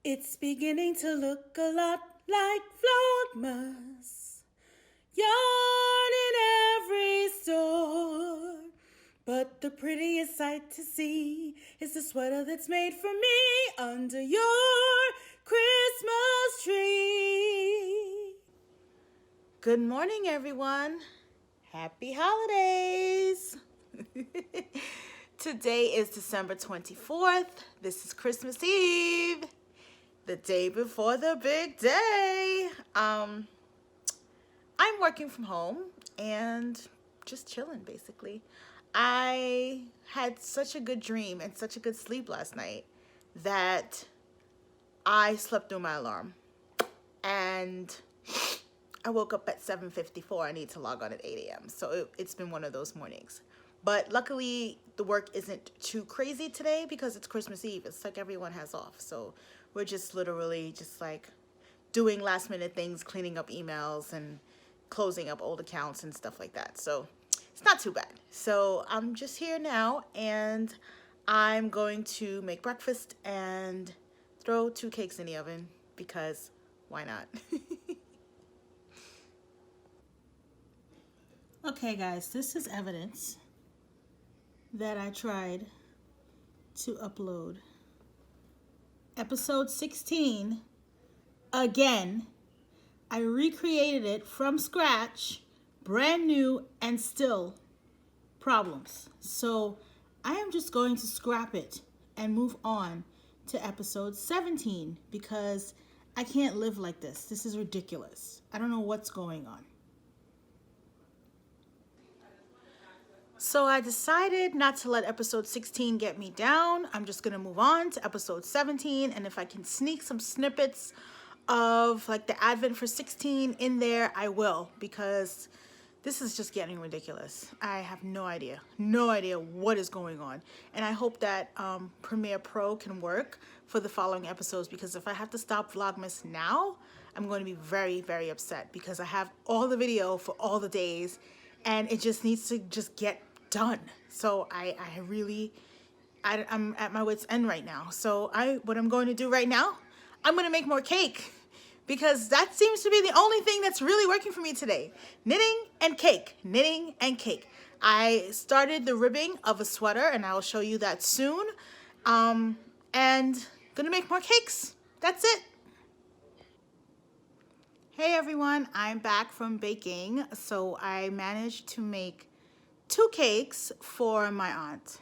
It's beginning to look a lot like Vlogmas. Yarn in every store. But the prettiest sight to see is the sweater that's made for me under your Christmas tree. Good morning, everyone. Happy holidays. Today is December 24th. This is Christmas Eve, the day before the big day. I'm working from home and just chilling, basically. I had such a good dream and such a good sleep last night that I slept through my alarm. And I woke up at 7:54. I need to log on at 8 a.m. So it's been one of those mornings. But luckily, the work isn't too crazy today because it's Christmas Eve. It's like everyone has off. So we're just literally just like doing last minute things, cleaning up emails and closing up old accounts and stuff like that. So it's not too bad. So I'm just here now and I'm going to make breakfast and throw 2 cakes in the oven because why not? Okay guys, this is evidence that I tried to upload episode 16 again. I recreated it from scratch, brand new, and still problems. So I am just going to scrap it and move on to episode 17 because I can't live like this. This is ridiculous. I don't know what's going on. So I decided not to let episode 16 get me down. I'm just gonna move on to episode 17, and if I can sneak some snippets of like the Advent for 16 in there, I will, because this is just getting ridiculous. I have no idea what is going on. And I hope that Premiere Pro can work for the following episodes, because if I have to stop Vlogmas now, I'm going to be very, very upset because I have all the video for all the days and it just needs to just get done. So I'm at my wit's end right now. So what I'm going to do right now, I'm going to make more cake because that seems to be the only thing that's really working for me today. Knitting and cake, knitting and cake. I started the ribbing of a sweater and I'll show you that soon. And gonna make more cakes. That's it. Hey everyone, I'm back from baking. So I managed to make 2 cakes for my aunt.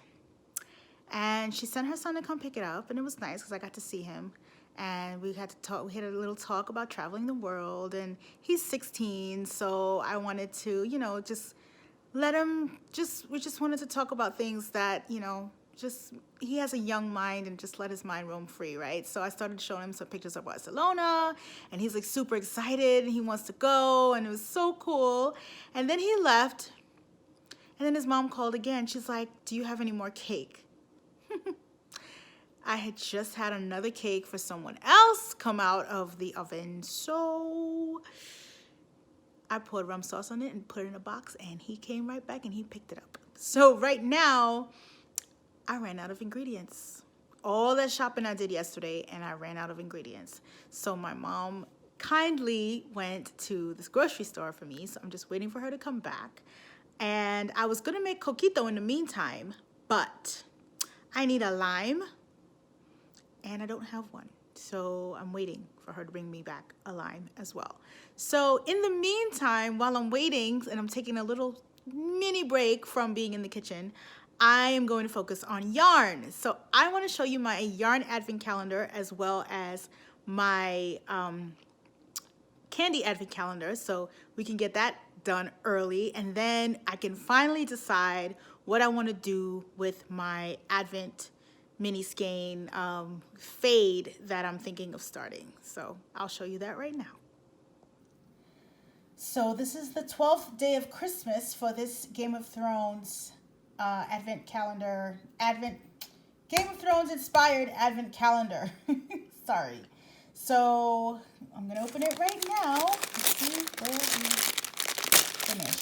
And she sent her son to come pick it up, and it was nice because I got to see him. And we had to talk, we had a little talk about traveling the world, and he's 16, so I wanted to, you know, just let him, we just wanted to talk about things that, you know, he has a young mind and just let his mind roam free, right? So I started showing him some pictures of Barcelona, and he's like super excited, and he wants to go, and it was so cool. And then he left, and then his mom called again. She's like, do you have any more cake? I had just had another cake for someone else come out of the oven, so I poured rum sauce on it and put it in a box, and he came right back and he picked it up. So right now, I ran out of ingredients. All that shopping I did yesterday, and I ran out of ingredients. So my mom kindly went to this grocery store for me, so I'm just waiting for her to come back. And I was gonna make Coquito in the meantime, but I need a lime, and I don't have one. So I'm waiting for her to bring me back a lime as well. So in the meantime, while I'm waiting and I'm taking a little mini break from being in the kitchen, I am going to focus on yarn. So I want to show you my yarn advent calendar as well as my candy advent calendar, so we can get that done early, and then I can finally decide what I want to do with my advent mini skein fade that I'm thinking of starting. So I'll show you that right now. So this is the 12th day of Christmas for this Game of Thrones advent calendar, Game of Thrones inspired advent calendar. Sorry. So I'm gonna open it right now to see where we finish.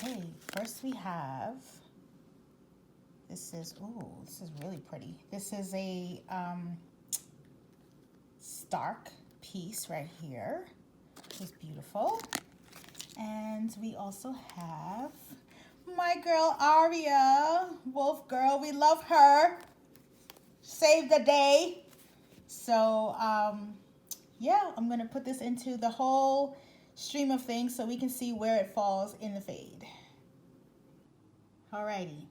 Okay, first we have This is, oh, this is really pretty. This is a Stark piece right here. It's beautiful. And we also have my girl Aria, Wolf Girl. We love her. Saved the day. So, yeah, I'm going to put this into the whole stream of things so we can see where it falls in the fade. Alrighty.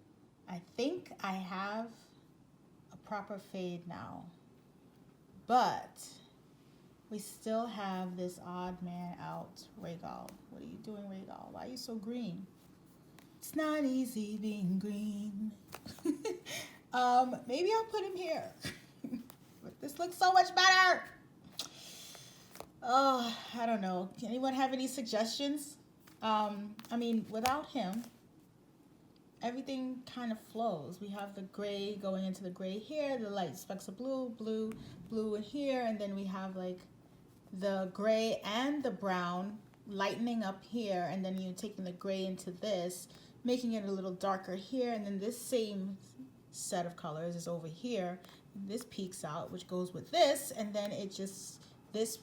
I think I have a proper fade now, but we still have this odd man out Regal. What are you doing, Regal? Why are you so green? It's not easy being green. Maybe I'll put him here. But this looks so much better. Oh, I don't know. Anyone have any suggestions? I mean, without him, everything kind of flows. We have the gray going into the gray here, the light specks of blue, blue, blue in here, and then we have like the gray and the brown lightening up here, and then you're taking the gray into this, making it a little darker here, and then this same set of colors is over here. This peeks out, which goes with this, and then it just, this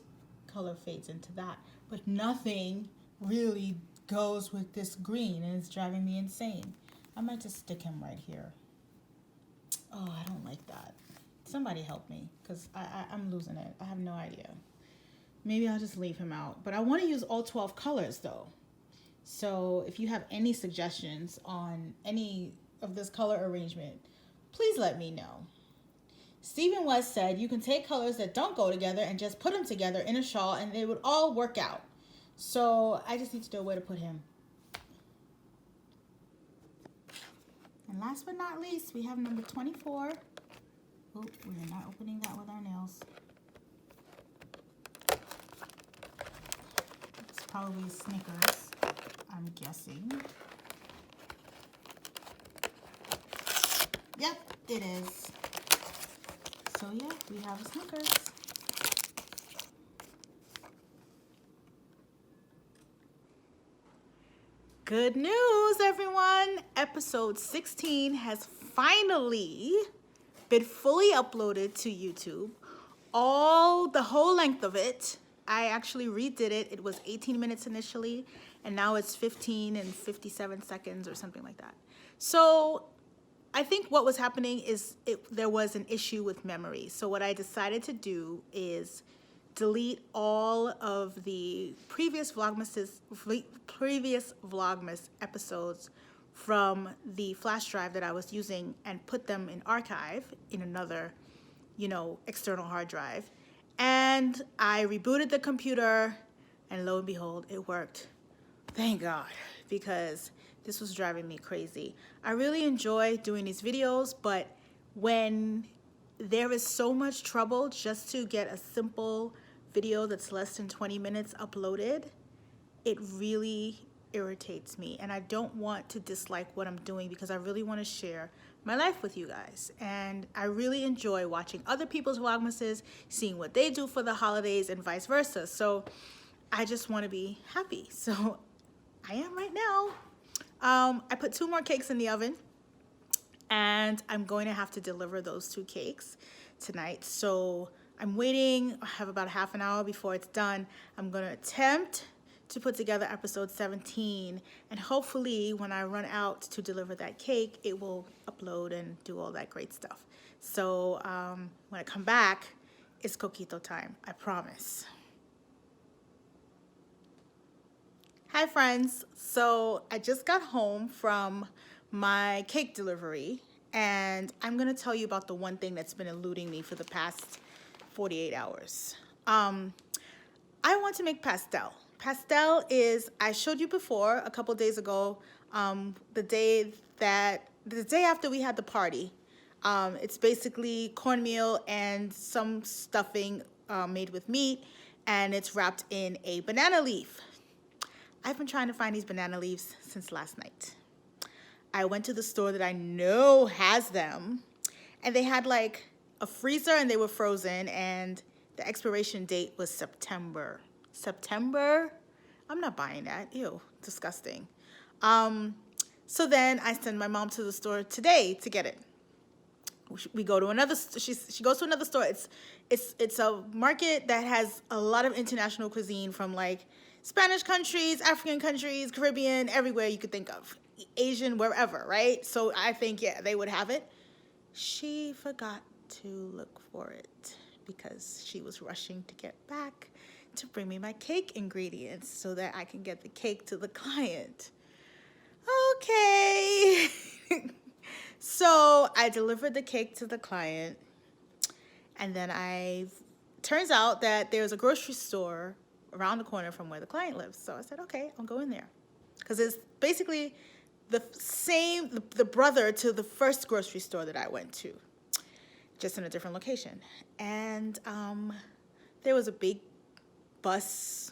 color fades into that. But nothing really goes with this green, and it's driving me insane. I might just stick him right here. Oh, I don't like that. Somebody help me, because I'm losing it. I have no idea. Maybe I'll just leave him out. But I want to use all 12 colors, though. So if you have any suggestions on any of this color arrangement, please let me know. Stephen West said you can take colors that don't go together and just put them together in a shawl and they would all work out. So I just need to know where to put him. And last but not least, we have number 24. Oh, we are not opening that with our nails. It's probably Snickers, I'm guessing. Yep, it is. So yeah, we have a Snickers. Good news, everyone! Episode 16 has finally been fully uploaded to YouTube. The whole length of it. I actually redid it. It was 18 minutes initially, and now it's 15 and 57 seconds or something like that. So I think what was happening is there was an issue with memory. So what I decided to do is delete all of the previous Vlogmas episodes from the flash drive that I was using and put them in archive in another, external hard drive. And I rebooted the computer, and lo and behold, it worked. Thank God, because this was driving me crazy. I really enjoy doing these videos, but when there is so much trouble just to get a simple video that's less than 20 minutes uploaded, it really irritates me. And I don't want to dislike what I'm doing because I really want to share my life with you guys. And I really enjoy watching other people's Vlogmases, seeing what they do for the holidays and vice versa. So I just want to be happy. So I am right now. I put 2 more cakes in the oven, and I'm going to have to deliver those 2 cakes tonight. So I'm waiting. I have about half an hour before it's done. I'm going to attempt to put together episode 17, and hopefully when I run out to deliver that cake, it will upload and do all that great stuff. So when I come back, it's Coquito time, I promise. Hi friends, so I just got home from my cake delivery, and I'm gonna tell you about the one thing that's been eluding me for the past 48 hours. I want to make pastel. Pastel is, I showed you before a couple days ago, the day after we had the party. It's basically cornmeal and some stuffing made with meat, and it's wrapped in a banana leaf. I've been trying to find these banana leaves since last night. I went to the store that I know has them, and they had like a freezer and they were frozen, and the expiration date was September. September? I'm not buying that. Ew, disgusting. So then I send my mom to the store today to get it. We go to another. She goes to another store. It's a market that has a lot of international cuisine from like Spanish countries, African countries, Caribbean, everywhere you could think of, Asian, wherever, right? So I think yeah, they would have it. She forgot to look for it because she was rushing to get back to bring me my cake ingredients so that I can get the cake to the client. Okay. So I delivered the cake to the client, and then turns out that there's a grocery store around the corner from where the client lives. So I said, okay, I'll go in there. Because it's basically the brother to the first grocery store that I went to, just in a different location. And there was a big bus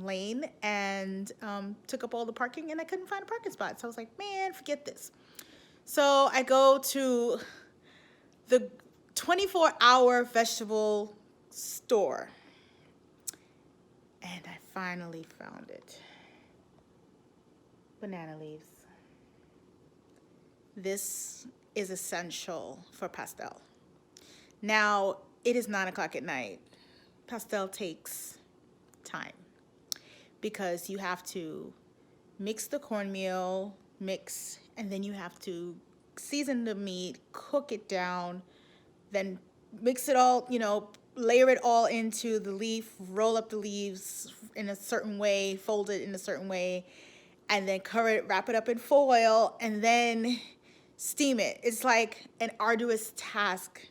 lane and took up all the parking, and I couldn't find a parking spot. So I was like, man, forget this. So I go to the 24-hour vegetable store, and I finally found it. Banana leaves. This is essential for pastel. Now, it is 9 o'clock at night. Pastel takes time because you have to mix the cornmeal, and then you have to season the meat, cook it down, then mix it all, layer it all into the leaf, roll up the leaves in a certain way, fold it in a certain way, and then cover it, wrap it up in foil, and then steam it. It's like an arduous task.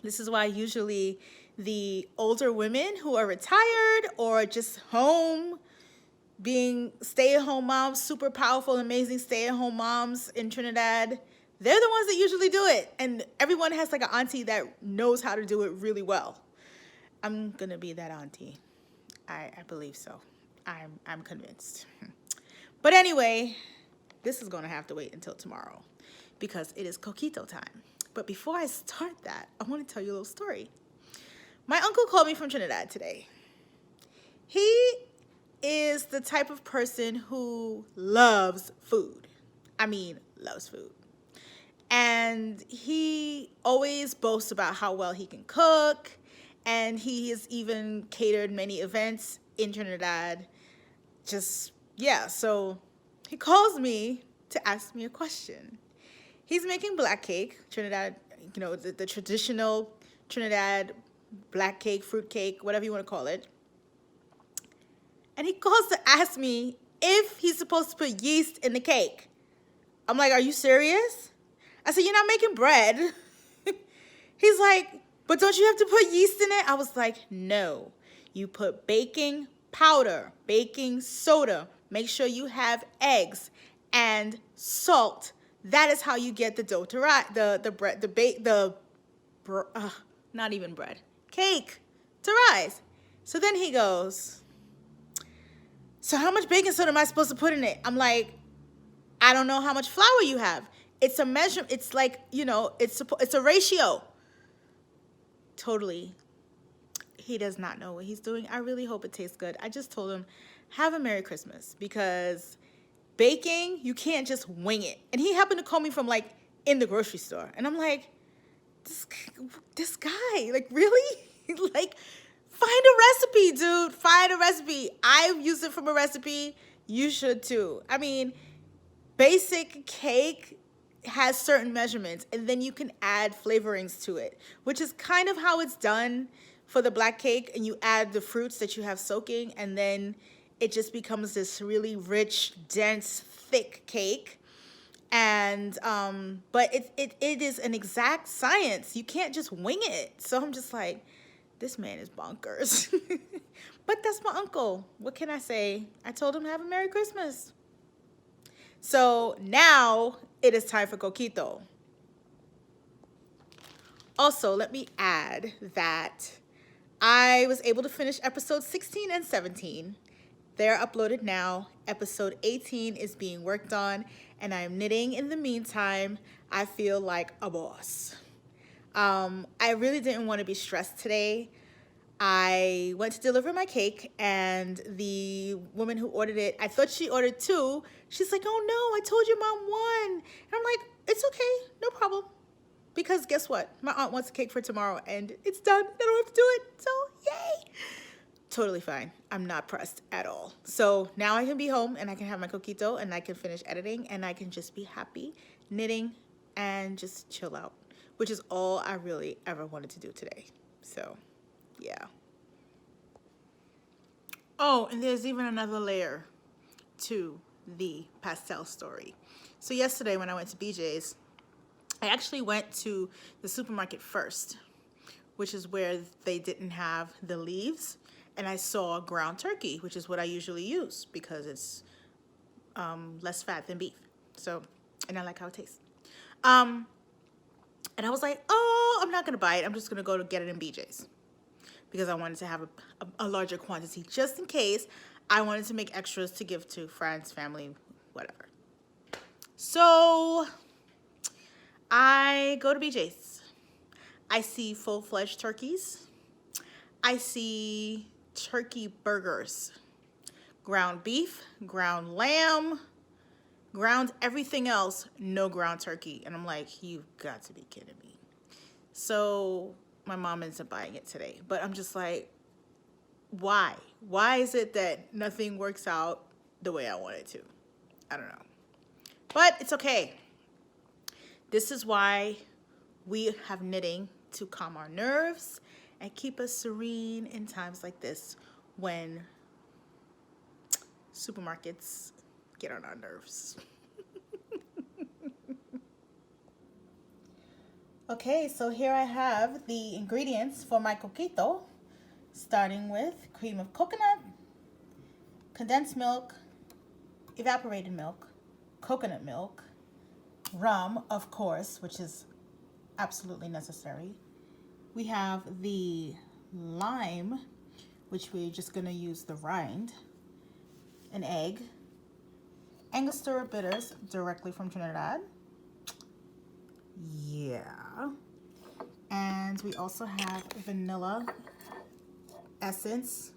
This is why usually the older women who are retired or just home, being stay-at-home moms, super powerful, amazing stay-at-home moms in Trinidad, they're the ones that usually do it. And everyone has like an auntie that knows how to do it really well. I'm gonna be that auntie. I believe so. I'm convinced. But anyway, this is gonna have to wait until tomorrow because it is Coquito time. But before I start that, I want to tell you a little story. My uncle called me from Trinidad today. He is the type of person who loves food. I mean, loves food. And he always boasts about how well he can cook. And he has even catered many events in Trinidad. So he calls me to ask me a question. He's making black cake, Trinidad, the traditional Trinidad black cake, fruit cake, whatever you want to call it. And he calls to ask me if he's supposed to put yeast in the cake. I'm like, are you serious? I said, you're not making bread. He's like, but don't you have to put yeast in it? I was like, no. You put baking powder, baking soda. Make sure you have eggs and salt. That is how you get the dough to rise, not even bread, cake to rise. So then he goes, so how much baking soda am I supposed to put in it? I'm like, I don't know how much flour you have. It's a measure. It's like, it's a ratio. Totally. He does not know what he's doing. I really hope it tastes good. I just told him, have a Merry Christmas, because baking, you can't just wing it. And he happened to call me from like in the grocery store. And I'm like, this guy, like, really? Like, find a recipe, dude. Find a recipe. I've used it from a recipe. You should too. I mean, basic cake has certain measurements, and then you can add flavorings to it, which is kind of how it's done for the black cake. And you add the fruits that you have soaking, and then it just becomes this really rich, dense, thick cake. And but it is an exact science. You can't just wing it. So I'm just like, this man is bonkers. But that's my uncle. What can I say? I told him, have a Merry Christmas. So now it is time for Coquito. Also, let me add that I was able to finish episode 16 and 17. They're uploaded now. Episode 18 is being worked on, and I am knitting in the meantime. I feel like a boss. I really didn't want to be stressed today. I went to deliver my cake, and the woman who ordered it, I thought she ordered 2. She's like, oh no, I told you mom 1. And I'm like, it's okay, no problem. Because guess what? My aunt wants a cake for tomorrow, and it's done. I don't have to do it, so yay. Totally fine. I'm not pressed at all. So now I can be home, and I can have my coquito, and I can finish editing, and I can just be happy, knitting, and just chill out, which is all I really ever wanted to do today. So yeah. Oh, and there's even another layer to the pastel story. So yesterday when I went to BJ's, I actually went to the supermarket first, which is where they didn't have the leaves, and I saw ground turkey, which is what I usually use because it's less fat than beef. So, and I like how it tastes. And I was like, oh, I'm not gonna buy it. I'm just gonna go to get it in BJ's because I wanted to have a larger quantity just in case I wanted to make extras to give to friends, family, whatever. So I go to BJ's. I see full-fledged turkeys. I see turkey burgers, ground beef, ground lamb, ground everything else, no ground turkey. And I'm like, you've got to be kidding me. So my mom ends up buying it today. But I'm just like, why? Why is it that nothing works out the way I want it to? I don't know. But it's okay. This is why we have knitting, to calm our nerves and keep us serene in times like this when supermarkets get on our nerves. Okay, so here I have the ingredients for my coquito, starting with cream of coconut, condensed milk, evaporated milk, coconut milk, rum, of course, which is absolutely necessary. We have the lime, which we're just going to use the rind, an egg, Angostura bitters directly from Trinidad. Yeah. And we also have vanilla essence.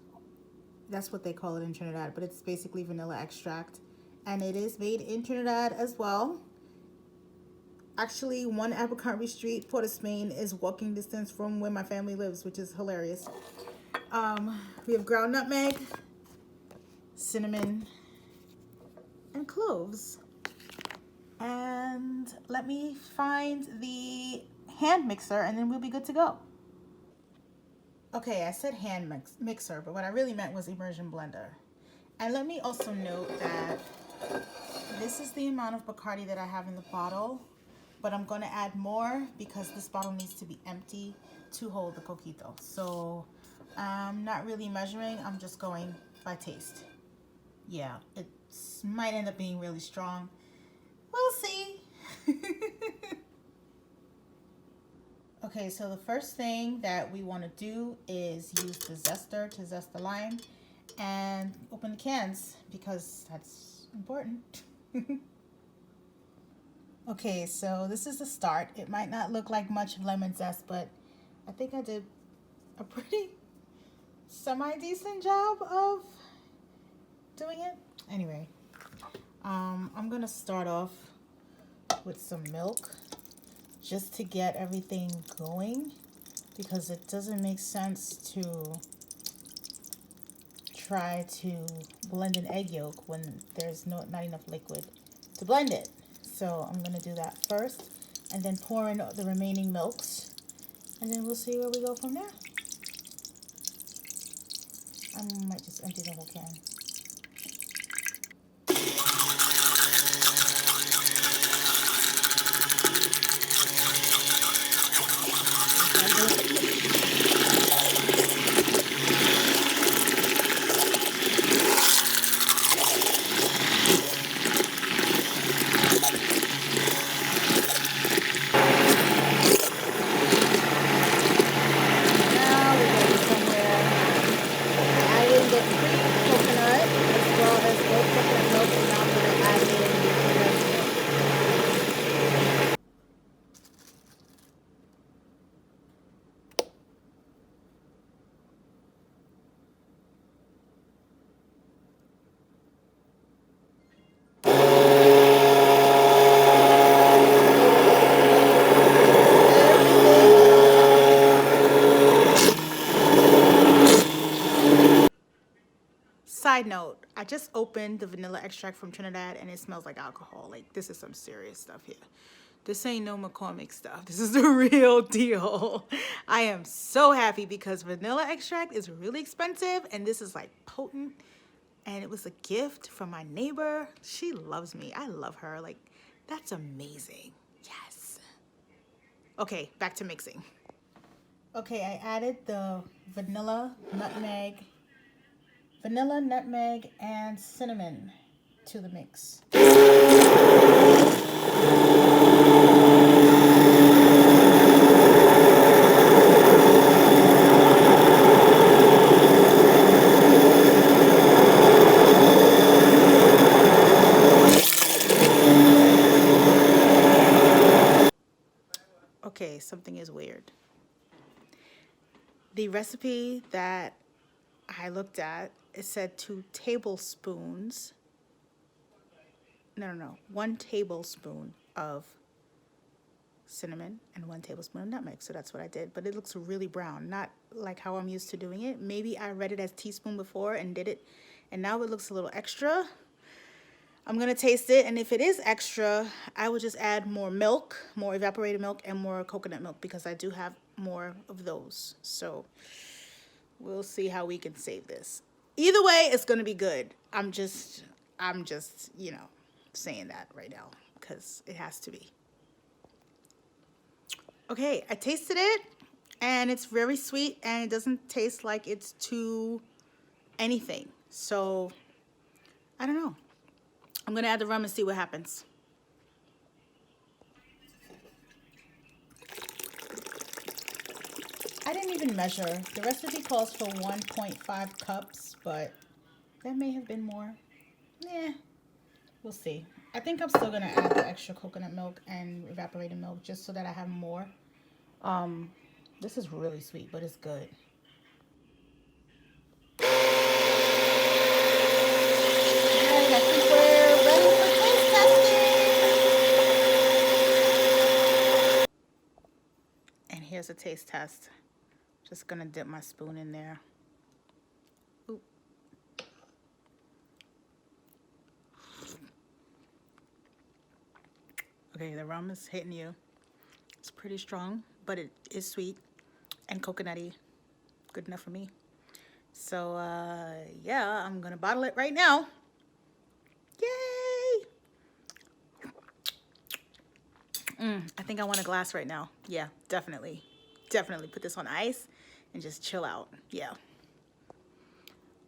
That's what they call it in Trinidad, but it's basically vanilla extract. And it is made in Trinidad as well. Actually, 1 Abercrombie Street, Port of Spain, is walking distance from where my family lives, which is hilarious. We have ground nutmeg, cinnamon, and cloves. And let me find the hand mixer, and then we'll be good to go. Okay, I said hand mixer, but what I really meant was immersion blender. And let me also note that this is the amount of Bacardi that I have in the bottle. But I'm going to add more because this bottle needs to be empty to hold the coquito. So I'm not really measuring. I'm just going by taste. Yeah, it might end up being really strong. We'll see. Okay, so the first thing that we want to do is use the zester to zest the lime and open the cans because that's important. Okay, so this is the start. It might not look like much lemon zest, but I think I did a pretty semi-decent job of doing it. Anyway, I'm gonna start off with some milk just to get everything going because it doesn't make sense to try to blend an egg yolk when there's not enough liquid to blend it. So I'm going to do that first and then pour in the remaining milks and then we'll see where we go from there. I might just empty the whole can. Now we're going somewhere. Adding the cream coconut. side note, I just opened the vanilla extract from Trinidad and it smells like alcohol. Like, this is some serious stuff here. This ain't no McCormick stuff. This is the real deal. I am so happy because vanilla extract is really expensive and this is like potent. And it was a gift from my neighbor. She loves me. I love her. Like, that's amazing. Yes. Okay, back to mixing. Okay, I added the vanilla, nutmeg, and cinnamon to the mix. Okay, something is weird. The recipe that I looked at, it said 2 tablespoons. No. 1 tablespoon of cinnamon and 1 tablespoon of nutmeg. So that's what I did. But it looks really brown, not like how I'm used to doing it. Maybe I read it as teaspoon before and did it, and now it looks a little extra. I'm going to taste it, and if it is extra, I will just add more milk, more evaporated milk, and more coconut milk because I do have more of those. So we'll see how we can save this. Either way, it's going to be good. I'm just, you know, saying that right now because it has to be. Okay, I tasted it, and it's very sweet, and it doesn't taste like it's too anything. So I don't know. I'm going to add the rum and see what happens. I didn't even measure. The recipe calls for 1.5 cups, but that may have been more. Yeah, we'll see. I think I'm still going to add the extra coconut milk and evaporated milk just so that I have more. This is really sweet, but it's good. Here's a taste test. Just gonna dip my spoon in there. Ooh. Okay, the rum is hitting you. It's pretty strong, but it is sweet and coconutty. Good enough for me. So, yeah, I'm gonna bottle it right now. Yay! I think I want a glass right now. Yeah, definitely. Definitely put this on ice and just chill out. Yeah.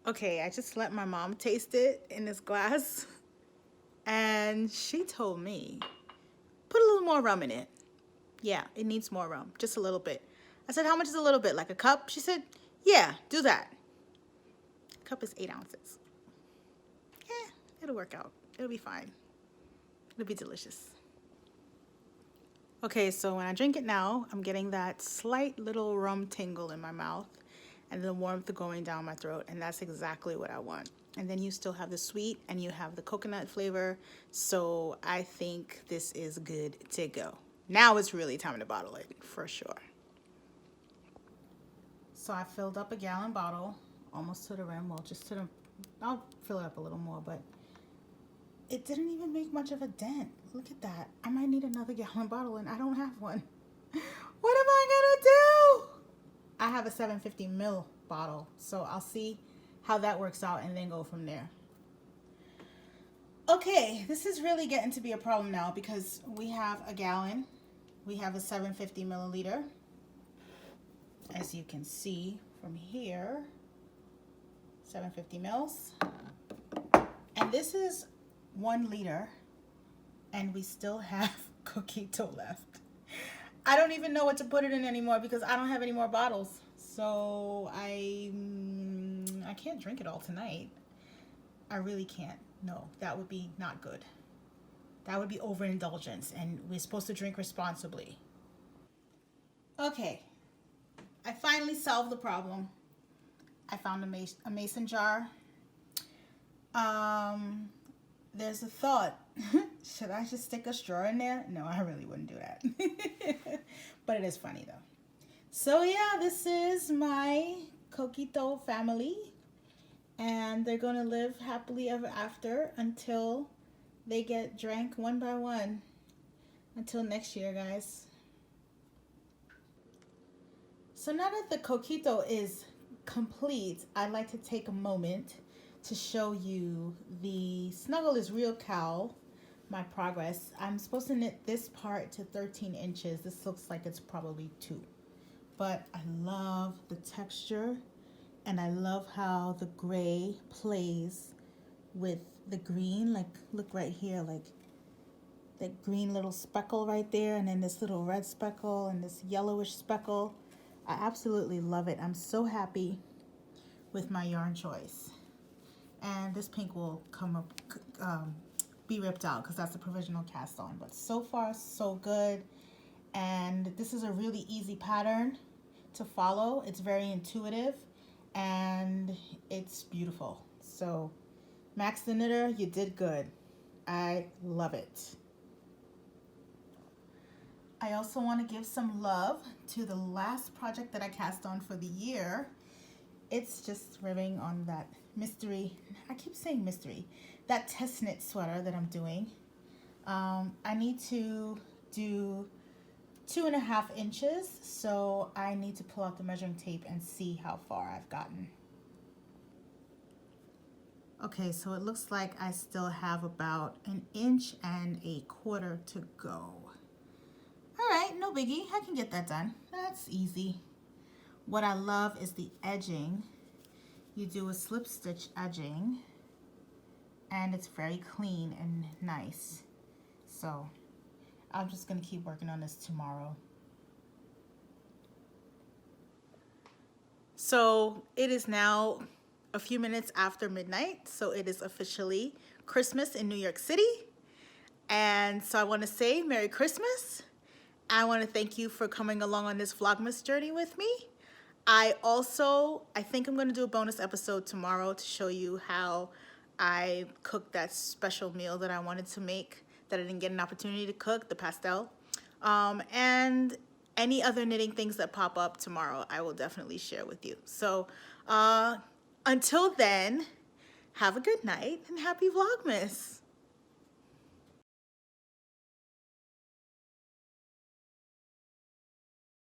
Okay, I just let my mom taste it in this glass. And she told me, put a little more rum in it. Yeah, it needs more rum. Just a little bit. I said, how much is a little bit? Like a cup? She said, yeah, do that. A cup is 8 ounces. Yeah, it'll work out. It'll be fine. It'll be delicious. Okay, so when I drink it now, I'm getting that slight little rum tingle in my mouth and the warmth going down my throat, and that's exactly what I want. And then you still have the sweet and you have the coconut flavor, so I think this is good to go. Now it's really time to bottle it, for sure. So I filled up a gallon bottle, almost to the rim, well, just to the, I'll fill it up a little more, but it didn't even make much of a dent. Look at that. I might need another gallon bottle and I don't have one. What am I gonna do? I have a 750 ml bottle, so I'll see how that works out and then go from there. Okay, this is really getting to be a problem now because we have a gallon. We have a 750 milliliter. As you can see from here, 750 mils. And this is 1 liter, and we still have Coquito left. I don't even know what to put it in anymore because I don't have any more bottles. So I can't drink it all tonight. I really can't. No, that would be not good. That would be overindulgence, and we're supposed to drink responsibly. Okay, I finally solved the problem. I found a mason jar. There's a thought. Should I just stick a straw in there? No, I really wouldn't do that. But it is funny though. So yeah, this is my Coquito family. and they're gonna live happily ever after until they get drank one by one. Until next year, guys. So now that the Coquito is complete, I'd like to take a moment to show you the Snuggle is Real cowl, my progress. I'm supposed to knit this part to 13 inches. This looks like it's probably 2. But I love the texture, and I love how the gray plays with the green. Like, look right here, like that green little speckle right there, and then this little red speckle and this yellowish speckle. I absolutely love it. I'm so happy with my yarn choice. And this pink will come up, be ripped out because that's the provisional cast on. But so far, so good. And this is a really easy pattern to follow. It's very intuitive and it's beautiful. So Max the Knitter, you did good. I love it. I also want to give some love to the last project that I cast on for the year. It's just ribbing on that mystery, I keep saying mystery, that test knit sweater that I'm doing. I need to do 2.5 inches, so I need to pull out the measuring tape and see how far I've gotten. Okay, so it looks like I still have about 1.25 inches to go. All right, no biggie, I can get that done. That's easy. What I love is the edging. You do a slip stitch edging, and it's very clean and nice. So I'm just gonna keep working on this tomorrow. So it is now a few minutes after midnight, so it is officially Christmas in New York City. And so I wanna say Merry Christmas. I wanna thank you for coming along on this Vlogmas journey with me. I think I'm gonna do a bonus episode tomorrow to show you how I cooked that special meal that I wanted to make that I didn't get an opportunity to cook, the pastel. And any other knitting things that pop up tomorrow, I will definitely share with you. So until then, have a good night and happy Vlogmas.